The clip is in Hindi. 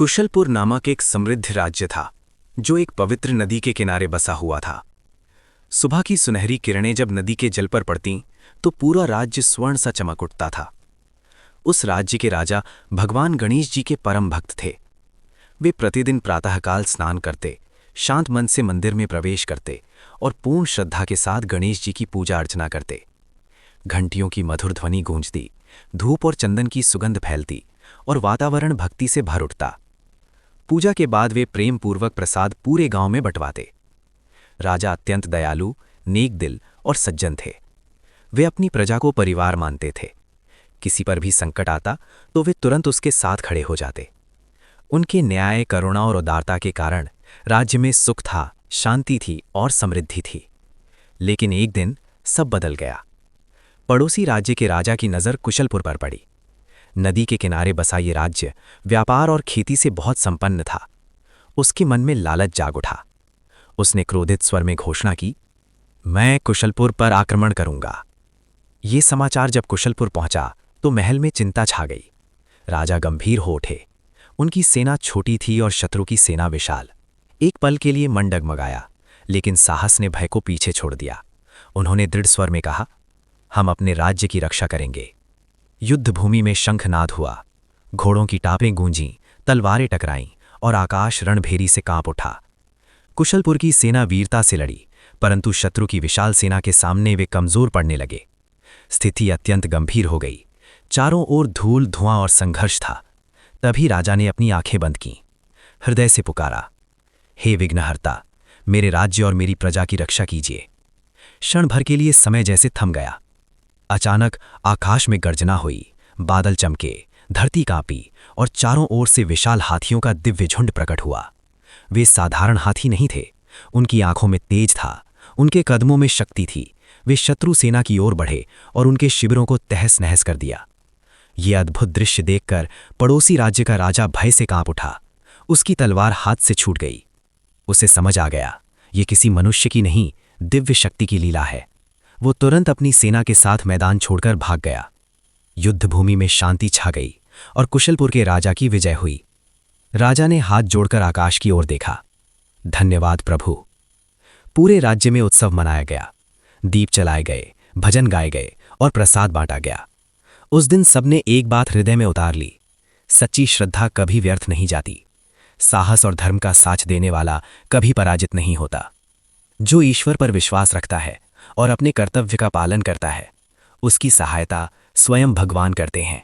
कुशलपुर नामक एक समृद्ध राज्य था जो एक पवित्र नदी के किनारे बसा हुआ था। सुबह की सुनहरी किरणें जब नदी के जल पर पड़तीं तो पूरा राज्य स्वर्ण सा चमक उठता था। उस राज्य के राजा भगवान गणेश जी के परम भक्त थे। वे प्रतिदिन प्रातःकाल स्नान करते, शांत मन से मंदिर में प्रवेश करते और पूर्ण श्रद्धा के साथ गणेश जी की पूजा अर्चना करते। घंटियों की मधुर ध्वनि गूंजती, धूप और चंदन की सुगंध फैलती और वातावरण भक्ति से भर उठता। पूजा के बाद वे प्रेम पूर्वक प्रसाद पूरे गांव में बंटवाते। राजा अत्यंत दयालु, नेक दिल और सज्जन थे। वे अपनी प्रजा को परिवार मानते थे। किसी पर भी संकट आता तो वे तुरंत उसके साथ खड़े हो जाते। उनके न्याय, करुणा और उदारता के कारण राज्य में सुख था, शांति थी और समृद्धि थी। लेकिन एक दिन सब बदल गया। पड़ोसी राज्य के राजा की नज़र कुशलपुर पर पड़ी। नदी के किनारे बसा ये राज्य व्यापार और खेती से बहुत संपन्न था। उसके मन में लालच जाग उठा। उसने क्रोधित स्वर में घोषणा की, मैं कुशलपुर पर आक्रमण करूंगा। ये समाचार जब कुशलपुर पहुंचा तो महल में चिंता छा गई। राजा गंभीर हो उठे। उनकी सेना छोटी थी और शत्रु की सेना विशाल। एक पल के लिए मन डगमगाया, लेकिन साहस ने भय को पीछे छोड़ दिया। उन्होंने दृढ़ स्वर में कहा, हम अपने राज्य की रक्षा करेंगे। युद्ध भूमि में शंखनाद हुआ, घोड़ों की टापें गूंजीं, तलवारें टकराईं और आकाश रणभेरी से कांप उठा। कुशलपुर की सेना वीरता से लड़ी, परंतु शत्रु की विशाल सेना के सामने वे कमजोर पड़ने लगे। स्थिति अत्यंत गंभीर हो गई। चारों ओर धूल, धुआं और संघर्ष था। तभी राजा ने अपनी आंखें बंद कीं, हृदय से पुकारा, हे विघ्नहर्ता, मेरे राज्य और मेरी प्रजा की रक्षा कीजिए। क्षण भर के लिए समय जैसे थम गया। अचानक आकाश में गर्जना हुई, बादल चमके, धरती कांपी और चारों ओर से विशाल हाथियों का दिव्य झुंड प्रकट हुआ। वे साधारण हाथी नहीं थे। उनकी आंखों में तेज था, उनके कदमों में शक्ति थी। वे शत्रु सेना की ओर बढ़े और उनके शिविरों को तहस नहस कर दिया। ये अद्भुत दृश्य देखकर पड़ोसी राज्य का राजा भय से कांप उठा। उसकी तलवार हाथ से छूट गई। उसे समझ आ गया, ये किसी मनुष्य की नहीं, दिव्य शक्ति की लीला है। वो तुरंत अपनी सेना के साथ मैदान छोड़कर भाग गया। युद्ध भूमि में शांति छा गई और कुशलपुर के राजा की विजय हुई। राजा ने हाथ जोड़कर आकाश की ओर देखा, धन्यवाद प्रभु। पूरे राज्य में उत्सव मनाया गया। दीप जलाए गए, भजन गाए गए और प्रसाद बांटा गया। उस दिन सबने एक बात हृदय में उतार ली, सच्ची श्रद्धा कभी व्यर्थ नहीं जाती। साहस और धर्म का साथ देने वाला कभी पराजित नहीं होता। जो ईश्वर पर विश्वास रखता है और अपने कर्तव्य का पालन करता है, उसकी सहायता स्वयं भगवान करते हैं।